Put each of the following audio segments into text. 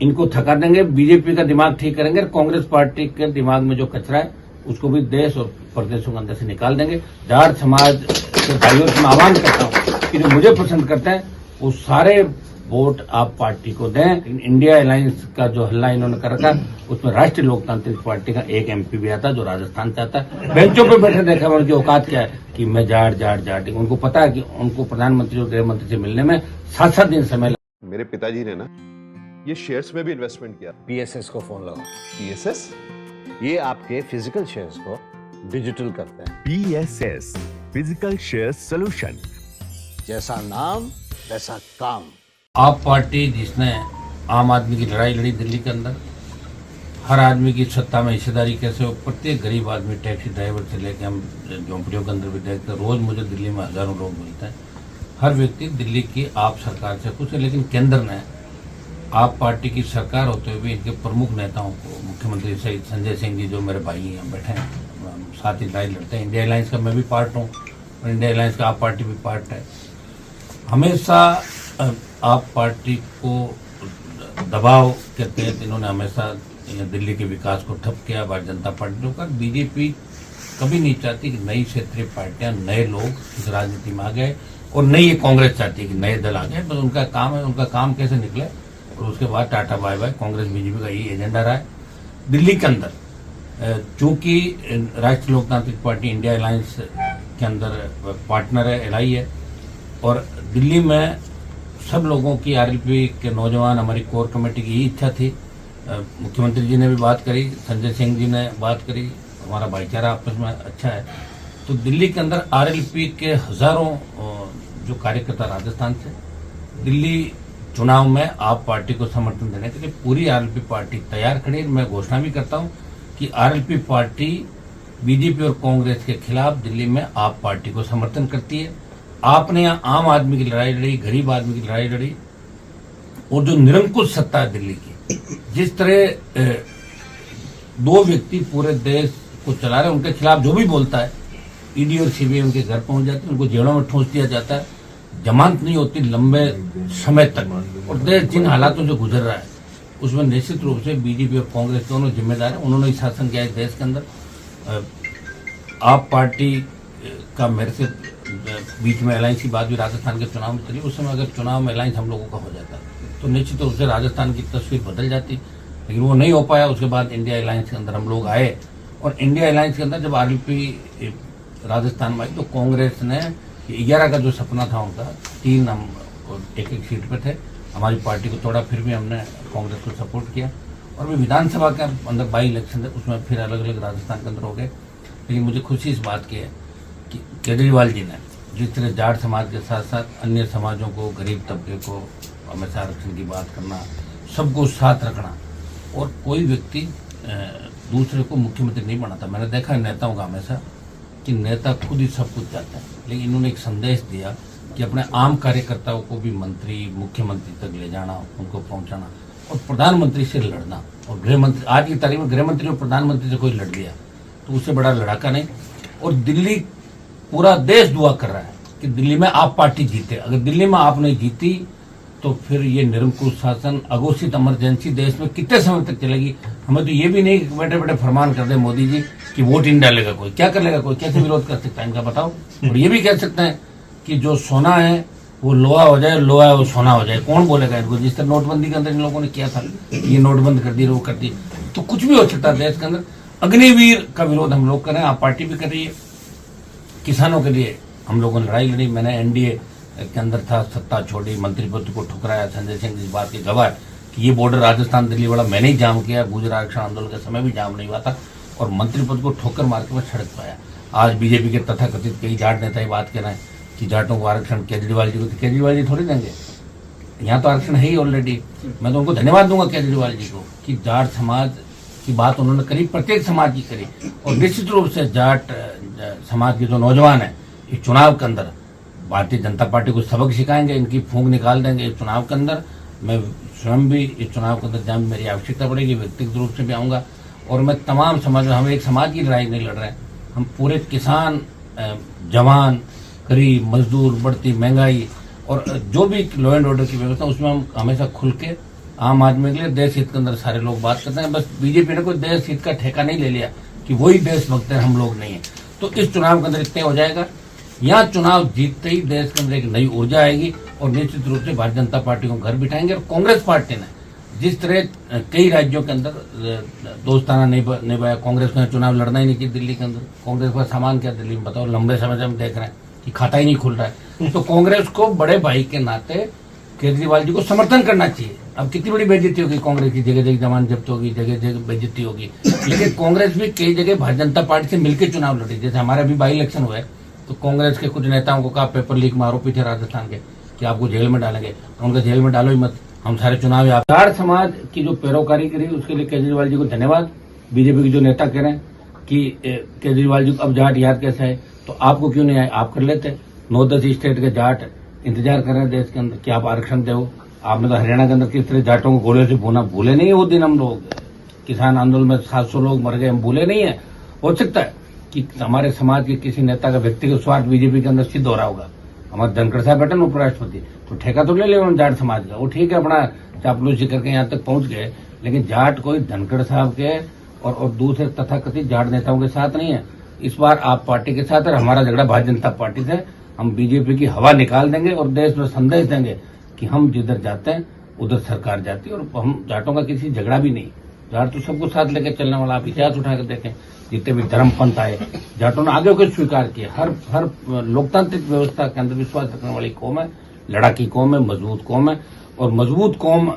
इनको थका देंगे, बीजेपी का दिमाग ठीक करेंगे, कांग्रेस पार्टी के दिमाग में जो कचरा है उसको भी देश और प्रदेशों के अंदर से निकाल देंगे। जाट समाज के भाइयों से मैं आह्वान करता हूं कि जो मुझे पसंद करते हैं वो सारे वोट आप पार्टी को दें। इंडिया अलायंस का जो हल्ला इन्होंने कर रखा उसमें राष्ट्रीय लोकतांत्रिक पार्टी का एक एमपी भी आता जो राजस्थान से आता है। बेंचों पर बैठे देखा उनकी औकात क्या है कि मैं जाट। उनको पता है कि उनको प्रधानमंत्री और गृह मंत्री से मिलने में 7-7 दिन समय। मेरे पिताजी ने ना ये शेयर्स में भी इन्वेस्टमेंट किया। पीएसएस को फोन लगाओ। पीएसएस ये आपके फिजिकल शेयर्स को डिजिटल करते हैं। PSS physical share solution. जैसा नाम वैसा काम। आप पार्टी जिसने आम आदमी की लड़ाई लड़ी दिल्ली के अंदर, हर आदमी की सत्ता में हिस्सेदारी कैसे हो, प्रत्येक गरीब आदमी टैक्सी ड्राइवर से लेकर हम झोंपड़ियों के अंदर भी देखते हैं। रोज मुझे दिल्ली में हजारों लोग मिलते हैं। हर व्यक्ति दिल्ली की आप सरकार से खुश है, लेकिन केंद्र ने आप पार्टी की सरकार होते हुए इनके प्रमुख नेताओं को, मुख्यमंत्री सहित संजय सिंह जी जो मेरे भाई हैं बैठे हैं, साथ ही लड़ाई लड़ते हैं। इंडिया अलायंस का मैं भी पार्ट हूँ और इंडिया अलायंस का आप पार्टी भी पार्ट है। हमेशा आप पार्टी को दबाव के तहत इन्होंने हमेशा दिल्ली के विकास को ठप किया। भारतीय जनता पार्टी का बीजेपी कभी नहीं चाहती कि नई क्षेत्रीय पार्टियां, नए लोग इस राजनीति में आ गए, और नहीं ये कांग्रेस चाहती है कि नए दल आ गए। बस उनका काम है, उनका काम कैसे निकले और उसके बाद tata bye bye. Congress BJP का यही एजेंडा रहा है दिल्ली के अंदर। चूंकि राष्ट्रीय लोकतांत्रिक पार्टी इंडिया अलायंस के अंदर पार्टनर है, एलआई है, और दिल्ली में सब लोगों की, आरएलपी के नौजवान, हमारी कोर कमेटी की यही इच्छा थी। मुख्यमंत्री जी ने भी बात करी, संजय सिंह जी ने बात करी, हमारा भाईचारा आपस में अच्छा है। तो दिल्ली के अंदर आरएलपी के हजारों जो कार्यकर्ता राजस्थान से दिल्ली चुनाव में आप पार्टी को समर्थन देने के लिए पूरी आरएलपी पार्टी तैयार खड़ी। मैं घोषणा भी करता हूं कि आरएलपी पार्टी बीजेपी और कांग्रेस के खिलाफ दिल्ली में आप पार्टी को समर्थन करती है। आपने यहाँ आम आदमी की लड़ाई लड़ी, गरीब आदमी की लड़ाई लड़ी, और जो निरंकुश सत्ता है दिल्ली की, जिस तरह दो व्यक्ति पूरे देश को चला रहे, उनके खिलाफ जो भी बोलता है ईडी और सीबीआई उनके घर पहुंच जाती है, उनको जेलों में ठूंस दिया जाता है, जमानत नहीं होती लंबे समय तक। और देश जिन हालातों से गुजर रहा है उसमें निश्चित रूप से बीजेपी और कांग्रेस दोनों जिम्मेदार हैं। उन्होंने ही शासन किया है देश के अंदर। आप पार्टी का मेरे से बीच में अलायंस की बात भी राजस्थान के चुनाव में चली। उस समय अगर चुनाव में अलायंस हम लोगों का हो जाता तो निश्चित रूप से राजस्थान की तस्वीर बदल जाती, लेकिन वो नहीं हो पाया। उसके बाद इंडिया अलायंस के अंदर हम लोग आए, और इंडिया अलायंस के अंदर जब आरएलपी राजस्थान में आई तो कांग्रेस ने 11 का जो सपना था उनका, 3 हम एक सीट पे थे, हमारी पार्टी को तोड़ा, फिर भी हमने कांग्रेस को सपोर्ट किया। और भी विधानसभा के अंदर बाई इलेक्शन थे, उसमें फिर अलग अलग राजस्थान के अंदर हो गए। लेकिन मुझे खुशी इस बात की है कि केजरीवाल जी ने जिस तरह जाट समाज के साथ साथ अन्य समाजों को, गरीब तबके को हमेशा आरक्षण की बात करना, सबको साथ रखना, और कोई व्यक्ति दूसरे को मुख्यमंत्री नहीं बनाता। मैंने देखा है नेताओं का हमेशा कि नेता खुद ही सब कुछ चाहते हैं, लेकिन इन्होंने एक संदेश दिया कि अपने आम कार्यकर्ताओं को भी मंत्री, मुख्यमंत्री तक ले जाना, उनको पहुंचाना, और प्रधानमंत्री से लड़ना। और गृह मंत्री, आज की तारीख में गृह मंत्री और प्रधानमंत्री से कोई लड़ लिया तो उससे बड़ा लड़ाका नहीं। और दिल्ली, पूरा देश दुआ कर रहा है कि दिल्ली में आप पार्टी जीते। अगर दिल्ली में आप नहीं जीती तो फिर ये निरंकुश शासन, अघोषित इमरजेंसी देश में कितने समय तक चलेगी। हमें तो ये भी नहीं बैठे बैठे फरमान कर दे मोदी जी कि वोट इन डालेगा कोई, क्या कर लेगा कोई, कैसे विरोध कर सकता है इनका, बताओ। और ये भी कह सकते हैं कि जो सोना है वो लोहा हो जाए, लोहा है वो सोना हो जाए, कौन बोलेगा इनको। जिस तरह नोटबंदी के अंदर इन लोगों ने किया था, ये नोटबंद कर दी, वो कर दी, तो कुछ भी हो सकता है देश के अंदर। अग्निवीर का विरोध हम लोग करें, आप पार्टी भी कर रही है। किसानों के लिए हम लोगों ने लड़ाई लड़ी, मैंने एनडीए के अंदर था, सत्ता छोड़ी, मंत्री पद को ठुकराया। संजय सिंह इस बात के गवाह कि ये बॉर्डर राजस्थान दिल्ली वाला मैंने ही जाम किया, गुजर आरक्षण आंदोलन के समय भी जाम नहीं हुआ था, और मंत्री पद को ठोकर मार के मैं सड़क पाया। आज बीजेपी के तथाकथित कई जाट नेता ये बात कह रहे हैं कि जाटों को आरक्षण केजरीवाल जी को, तो केजरीवाल जी थोड़ी देंगे, यहाँ तो आरक्षण है ही ऑलरेडी। मैं तो उनको धन्यवाद दूंगा केजरीवाल जी को कि जाट समाज की बात उन्होंने करी, प्रत्येक समाज की करी। और निश्चित रूप से जाट समाज के जो नौजवान है इस चुनाव के अंदर भारतीय जनता पार्टी को सबक सिखाएंगे, इनकी फूंक निकाल देंगे इस चुनाव के अंदर। मैं स्वयं भी इस चुनाव के अंदर जहाँ मेरी आवश्यकता पड़ेगी व्यक्तिगत रूप से भी आऊँगा। और मैं तमाम समाज, हम एक समाज की लड़ाई नहीं लड़ रहे हैं, हम पूरे किसान, जवान, गरीब, मजदूर, बढ़ती महंगाई और जो भी लॉ एंड ऑर्डर की व्यवस्था, उसमें हम हमेशा खुल के आम आदमी के लिए देश हित के अंदर सारे लोग बात करते हैं। बस बीजेपी ने कोई देश हित का ठेका नहीं ले लिया कि वही देशभक्त है, हम लोग नहीं है। तो इस चुनाव के अंदर इतने हो जाएगा। यहाँ चुनाव जीतते ही देश के अंदर एक नई ऊर्जा आएगी और निश्चित रूप से भारतीय जनता पार्टी को घर बिठाएंगे। और कांग्रेस पार्टी ने जिस तरह कई राज्यों के अंदर दोस्ताना निभाया, कांग्रेस ने चुनाव लड़ना ही नहीं की दिल्ली के अंदर। कांग्रेस का सामान क्या दिल्ली में बताओ, लंबे समय से हम देख रहे हैं कि खाता ही नहीं खुल रहा है। तो कांग्रेस को बड़े भाई के नाते केजरीवाल जी को समर्थन करना चाहिए। अब कितनी बड़ी बेइज्जती होगी कांग्रेस की, जगह जगह जमानत जब्त होगी, जगह जगह बेइज्जती होगी। लेकिन कांग्रेस भी कई जगह भारतीय जनता पार्टी से मिलकर चुनाव लड़ी। जैसे हमारा भी बाई इलेक्शन हुआ है तो कांग्रेस के कुछ नेताओं को कहा पेपर लीक में आरोपी थे राजस्थान के कि आपको जेल में डालेंगे, उनका जेल में डालो ही मत, हम सारे चुनाव याद। जाट समाज की जो पैरोकारी करी उसके लिए केजरीवाल जी को धन्यवाद। बीजेपी के जो नेता कह रहे हैं कि केजरीवाल जी को अब जाट याद कैसे है, तो आपको क्यों नहीं आए, आप कर लेते। 9-10 स्टेट के जाट इंतजार कर रहे हैं देश के अंदर कि आप आरक्षण दो। आपने तो हरियाणा के अंदर किस तरह जाटों को गोलियों से भूना, भूले नहीं है वो दिन। हम लोग किसान आंदोलन में 700 लोग मर गए, हम भूले नहीं है। हो सकता है कि हमारे समाज के किसी नेता का व्यक्तिगत स्वार्थ बीजेपी के अंदर सिद्ध हो रहा होगा। हमारे धनखड़ साहब बैठे ना उपराष्ट्रपति, तो ठेका तो ले लिया उन्होंने जाट समाज का। वो ठीक है, अपना चापलूसी करके यहाँ तक पहुंच गए, लेकिन जाट कोई धनखड़ साहब के और दूसरे तथाकथित जाट नेताओं के साथ नहीं है। इस बार आप पार्टी के साथ है, हमारा झगड़ा भारतीय जनता पार्टी से। हम बीजेपी की हवा निकाल देंगे और देश में संदेश देंगे कि हम जिधर जाते हैं उधर सरकार जाती है। और हम जाटों का किसी झगड़ा भी नहीं, जाट तो सबको साथ लेकर चलने वाला। आप इतिहास उठाकर देखें, जितने भी धर्म पंथ आए जाटों ने आगे होकर स्वीकार किया। हर लोकतांत्रिक व्यवस्था के अंदर विश्वास रखने वाली कौम है, लड़ाकी कौम है, मजबूत कौम है। और मजबूत कौम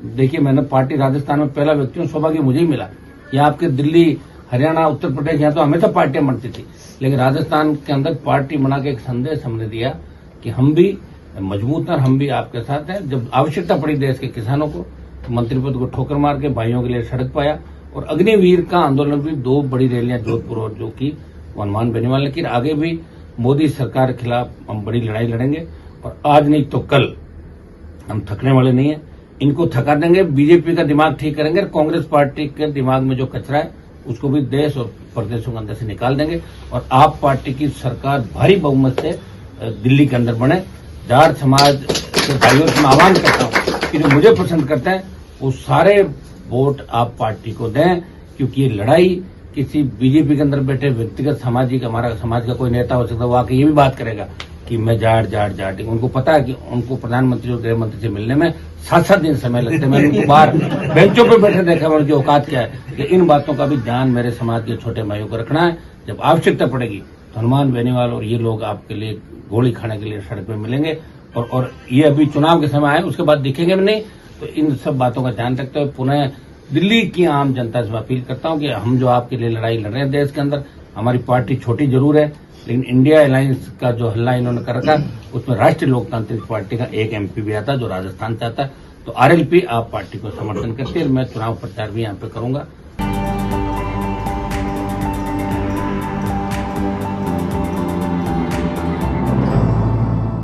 देखिए, मैंने पार्टी राजस्थान में पहला व्यक्ति हूँ, सौभाग्य मुझे ही मिला। यहाँ आपके दिल्ली, हरियाणा, उत्तर प्रदेश, यहाँ तो हमेशा पार्टियां बनती थी, लेकिन राजस्थान के अंदर पार्टी बना के एक संदेश हमने दिया कि हम भी मजबूत हैं, हम भी आपके साथ हैं। जब आवश्यकता पड़ी देश के किसानों को, तो मंत्री पद को ठोकर मार के भाइयों के लिए सड़क पाया। और अग्निवीर का आंदोलन भी 2 बड़ी रैलियां जोधपुर और जो की हनुमान बेनीवाल। लेकिन आगे भी मोदी सरकार के खिलाफ हम बड़ी लड़ाई लड़ेंगे और आज नहीं तो कल हम थकने वाले नहीं है। इनको थका देंगे, बीजेपी का दिमाग ठीक करेंगे। कांग्रेस पार्टी के दिमाग में जो कचरा है उसको भी देश और प्रदेशों के अंदर से निकाल देंगे और आप पार्टी की सरकार भारी बहुमत से दिल्ली के अंदर बने। जाट समाज के भाइयों से मैं आह्वान करता हूँ कि जो मुझे पसंद करते हैं वो सारे वोट आप पार्टी को दें, क्योंकि ये लड़ाई किसी बीजेपी के अंदर बैठे व्यक्तिगत सामाजिक, हमारा समाज का कोई नेता हो सकता है वो आके ये भी बात करेगा कि मैं जाट। उनको पता है कि उनको प्रधानमंत्री और गृह मंत्री से मिलने में 7-7 दिन समय लगते हैं। मैंने उनको बाहर बेंचों पर बैठे देखा, उनकी औकात क्या है। लेकिन इन बातों का भी ध्यान मेरे समाज के छोटे भाइयों को रखना है। जब आवश्यकता पड़ेगी तो हनुमान बेनीवाल और ये लोग आपके लिए गोली खाने के लिए सड़क पे मिलेंगे। और ये अभी चुनाव के समय आए, उसके बाद दिखेंगे भी नहीं। तो इन सब बातों का ध्यान रखते हुए पुनः दिल्ली की आम जनता से अपील करता हूं कि हम जो आपके लिए लड़ाई लड़ रहे हैं देश के अंदर, हमारी पार्टी छोटी जरूर है, लेकिन इंडिया अलायंस का जो हल्ला इन्होंने कर रखा उसमें राष्ट्रीय लोकतांत्रिक पार्टी का एक एमपी भी आता जो राजस्थान से आता। तो आरएलपी आप पार्टी को समर्थन करती है। मैं चुनाव प्रचार भी यहाँ पे करूंगा।